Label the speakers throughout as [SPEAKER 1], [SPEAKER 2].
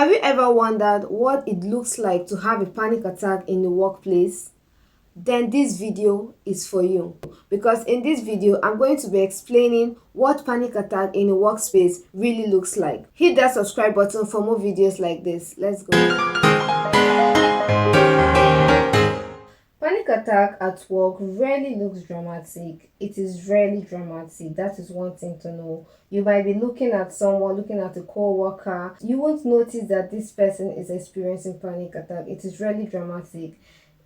[SPEAKER 1] Have you ever wondered what it looks like to have a panic attack in the workplace? Then this video is for you, because in this video I'm going to be explaining what panic attack in a workspace really looks like. Hit that subscribe button for more videos like this. Let's go. Panic attack at work rarely looks dramatic. It is rarely dramatic. That is one thing to know. You might be looking at someone, looking at a co-worker. You won't notice that this person is experiencing panic attack. It is rarely dramatic.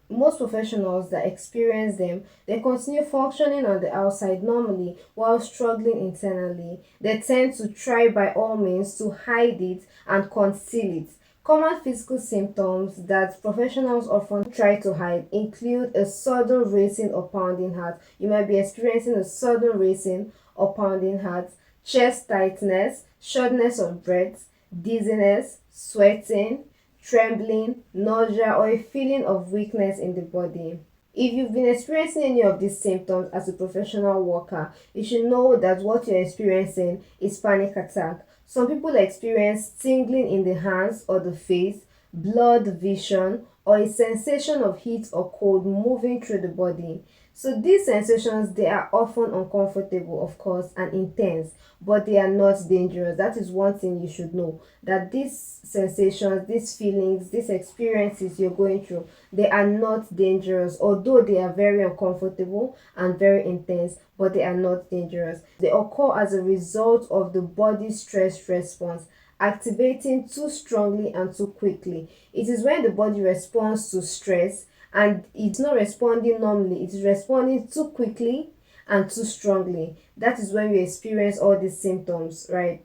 [SPEAKER 1] Most professionals that experience them, they continue functioning on the outside normally while struggling internally. They tend to try by all means to hide it and conceal it. Common physical symptoms that professionals often try to hide include a sudden racing or pounding heart. You might be experiencing a sudden racing or pounding heart, chest tightness, shortness of breath, dizziness, sweating, trembling, nausea, or a feeling of weakness in the body. If you've been experiencing any of these symptoms as a professional worker, you should know that what you're experiencing is panic attack. Some people experience tingling in the hands or the face, blurred vision, or a sensation of heat or cold moving through the body. So these sensations, they are often uncomfortable, of course, and intense, but they are not dangerous. That is one thing you should know, that these sensations, these feelings, these experiences you're going through, they are not dangerous, although they are very uncomfortable and very intense, but they are not dangerous. They occur as a result of the body's stress response activating too strongly and too quickly. It is when the body responds to stress and it's not responding normally, it is responding too quickly and too strongly. That is when we experience all these symptoms, right?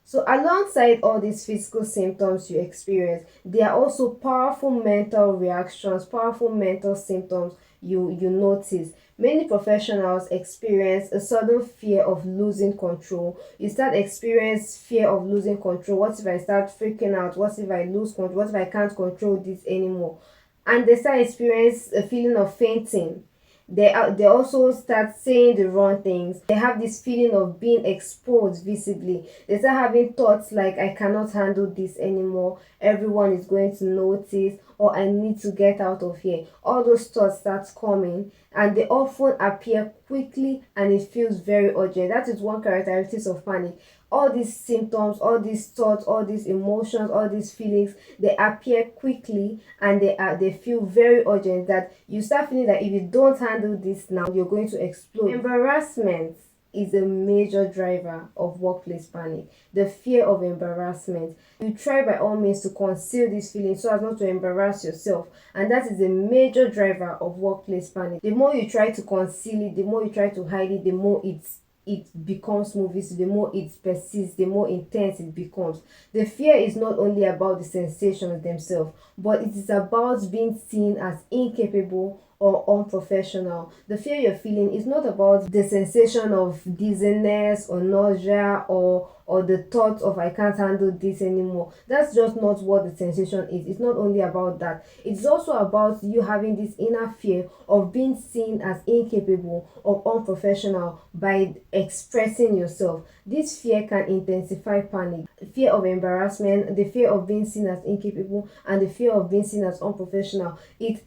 [SPEAKER 1] So alongside all these physical symptoms you experience, there are also powerful mental reactions, powerful mental symptoms you notice. Many professionals experience a sudden fear of losing control. You start experience fear of losing control. What if I start freaking out? What if I lose control? What if I can't control this anymore? And they start experience a feeling of fainting. They also start saying the wrong things. They have this feeling of being exposed visibly. They start having thoughts like, I cannot handle this anymore, everyone is going to notice, or I need to get out of here. All those thoughts start coming, and they often appear quickly and it feels very urgent. That is one characteristic of panic. All these symptoms, all these thoughts, all these emotions, all these feelings, they appear quickly and they feel very urgent, that you start feeling that if you don't handle this now, you're going to explode. Embarrassment is a major driver of workplace panic. The fear of embarrassment. You try by all means to conceal this feeling so as not to embarrass yourself, and that is a major driver of workplace panic. The more you try to conceal it, the more you try to hide it, the more it becomes more visible, the more it persists, the more intense it becomes. The fear is not only about the sensations themselves, but it is about being seen as incapable or unprofessional. The fear you're feeling is not about the sensation of dizziness or nausea or the thought of I can't handle this anymore. That's just not what the sensation is. It's not only about that. It's also about you having this inner fear of being seen as incapable or unprofessional by expressing yourself. This fear can intensify panic. Fear of embarrassment, the fear of being seen as incapable, and the fear of being seen as unprofessional. It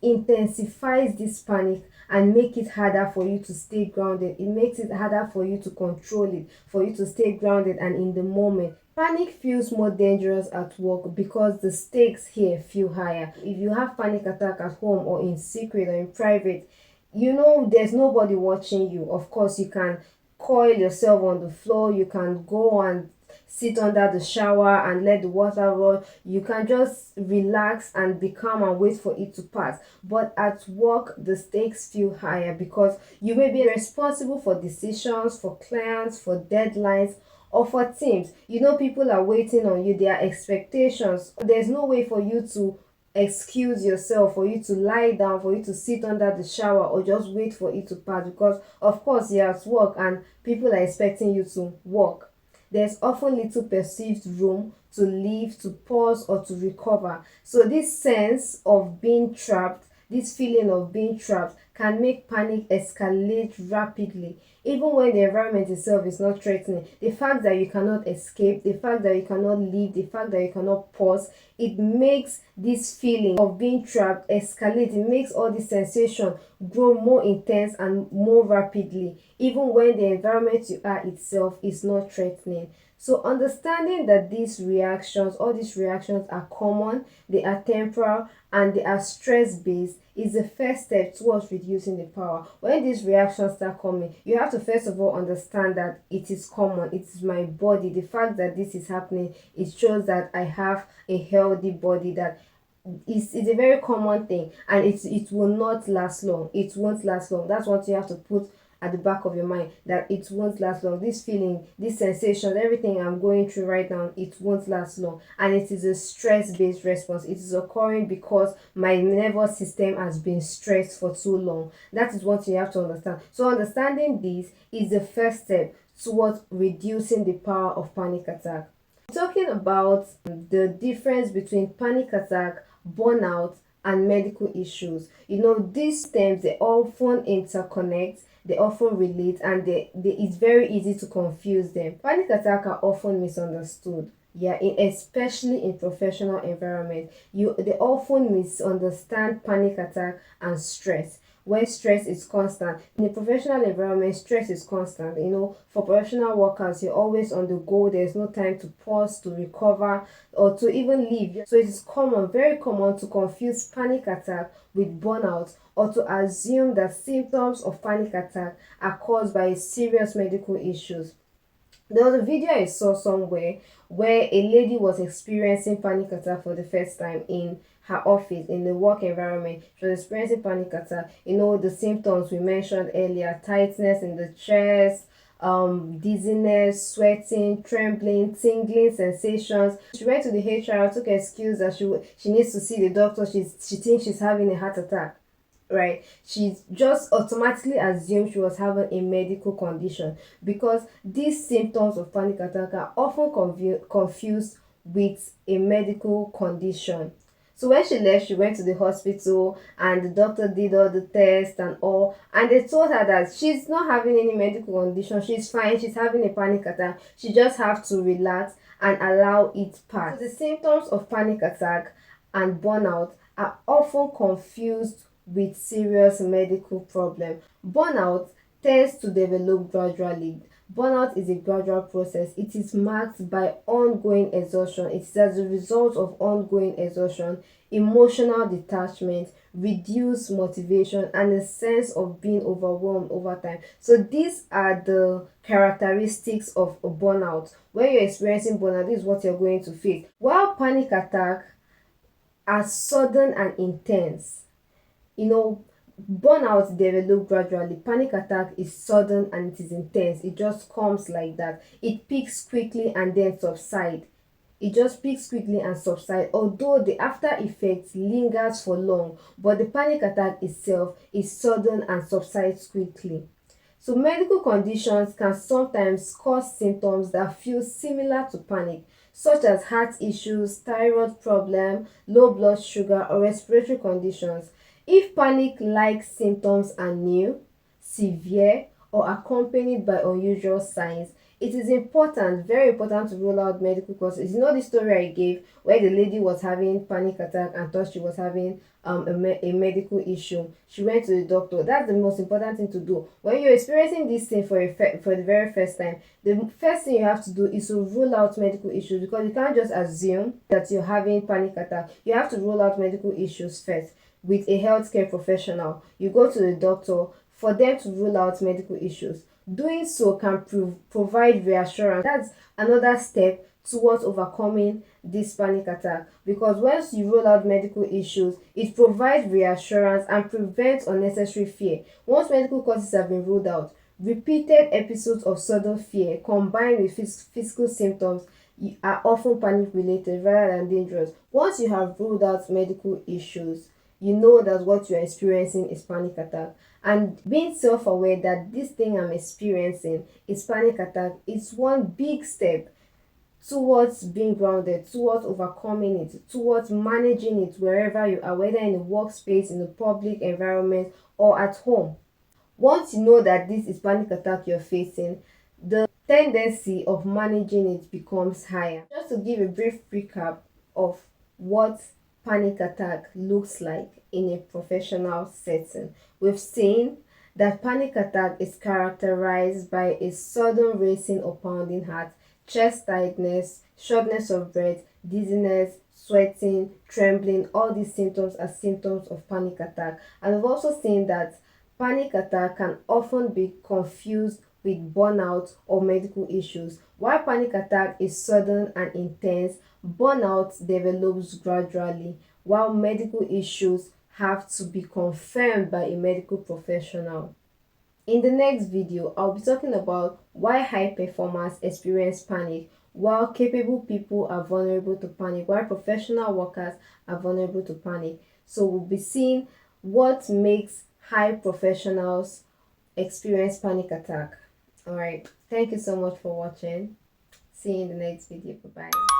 [SPEAKER 1] intensifies this panic and make it harder for you to stay grounded. It makes it harder for you to control it, for you to stay grounded and in the moment. Panic feels more dangerous at work because the stakes here feel higher. If you have panic attack at home or in secret or in private, you know there's nobody watching you. Of course, you can coil yourself on the floor, you can go and sit under the shower and let the water run. You can just relax and be calm and wait for it to pass. But at work, the stakes feel higher because you may be responsible for decisions, for clients, for deadlines, or for teams. You know, people are waiting on you, there are expectations. There's no way for you to excuse yourself, for you to lie down, for you to sit under the shower or just wait for it to pass, because of course you're at work and people are expecting you to work. There's often little perceived room to leave, to pause, or to recover. So this sense of being trapped, this feeling of being trapped can make panic escalate rapidly. Even when the environment itself is not threatening, the fact that you cannot escape, the fact that you cannot leave, the fact that you cannot pause, it makes this feeling of being trapped escalate. It makes all this sensation grow more intense and more rapidly, even when the environment you are itself is not threatening. So understanding that all these reactions are common, they are temporal, and they are stress based is the first step towards reducing the power. When these reactions start coming, you have to first of all understand that it is common, it is my body. The fact that this is happening, it shows that I have a healthy body, that it's a very common thing, and it will not last long. It won't last long. That's what you have to put at the back of your mind, that it won't last long. This feeling, this sensation, everything I'm going through right now, it won't last long. And it is a stress-based response. It is occurring because my nervous system has been stressed for too long. That is what you have to understand. So understanding this is the first step towards reducing the power of panic attack. Talking about the difference between panic attack, burnout, and medical issues. These terms, they often interconnect, they often relate, and it's very easy to confuse them. Panic attack are often misunderstood. Yeah, especially in professional environment, they often misunderstand panic attack and stress, where stress is constant. In a professional environment, stress is constant. For professional workers, you're always on the go. There's no time to pause, to recover, or to even leave. So it is common, very common, to confuse panic attack with burnout, or to assume that symptoms of panic attack are caused by serious medical issues. There was a video I saw somewhere where a lady was experiencing panic attack for the first time in her office, in the work environment. She was experiencing panic attack. The symptoms we mentioned earlier: tightness in the chest, dizziness, sweating, trembling, tingling sensations. She went to the HR, took excuse that she needs to see the doctor. She thinks she's having a heart attack, right? She just automatically assumed she was having a medical condition, because these symptoms of panic attack are often confused with a medical condition. So when she left, she went to the hospital, and the doctor did all the tests and all, and they told her that she's not having any medical condition. She's fine. She's having a panic attack. She just have to relax and allow it pass. So the symptoms of panic attack and burnout are often confused with serious medical problem. Burnout tends to develop gradually. Burnout is a gradual process. It is marked by ongoing exhaustion. It is as a result of ongoing exhaustion, emotional detachment, reduced motivation, and a sense of being overwhelmed over time. So these are the characteristics of a burnout. When you're experiencing burnout, this is what you're going to face. While panic attack are sudden and intense, burnout develop gradually. Panic attack is sudden and it is intense. It just comes like that. It peaks quickly and then subside. It just peaks quickly and subside, although the after effects lingers for long, but the panic attack itself is sudden and subsides quickly. So medical conditions can sometimes cause symptoms that feel similar to panic, such as heart issues, thyroid problem, low blood sugar, or respiratory conditions. If panic-like symptoms are new, severe, or accompanied by unusual signs, it is important, very important, to rule out medical causes. The story I gave where the lady was having panic attack and thought she was having a medical issue. She went to the doctor. That's the most important thing to do. When you're experiencing this thing for the very first time, the first thing you have to do is to rule out medical issues, because you can't just assume that you're having panic attack. You have to rule out medical issues first with a healthcare professional. You go to the doctor for them to rule out medical issues. Doing so can provide reassurance. That's another step towards overcoming this panic attack, because once you rule out medical issues, it provides reassurance and prevents unnecessary fear. Once medical causes have been ruled out, repeated episodes of sudden fear combined with physical symptoms are often panic related rather than dangerous. Once you have ruled out medical issues, you know that what you're experiencing is panic attack. And being self-aware that this thing I'm experiencing is panic attack is one big step towards being grounded, towards overcoming it, towards managing it wherever you are, whether in a workspace, in a public environment, or at home. Once you know that this is panic attack you're facing, the tendency of managing it becomes higher. Just to give a brief recap of what panic attack looks like in a professional setting, we've seen that panic attack is characterized by a sudden racing or pounding heart, chest tightness, shortness of breath, dizziness, sweating, trembling. All these symptoms are symptoms of panic attack. And we've also seen that panic attack can often be confused with burnout or medical issues. While panic attack is sudden and intense, burnout develops gradually, while medical issues have to be confirmed by a medical professional. In the next video, I'll be talking about why high performers experience panic, while capable people are vulnerable to panic, while professional workers are vulnerable to panic. So we'll be seeing what makes high professionals experience panic attack. Alright, thank you so much for watching. See you in the next video. Bye bye.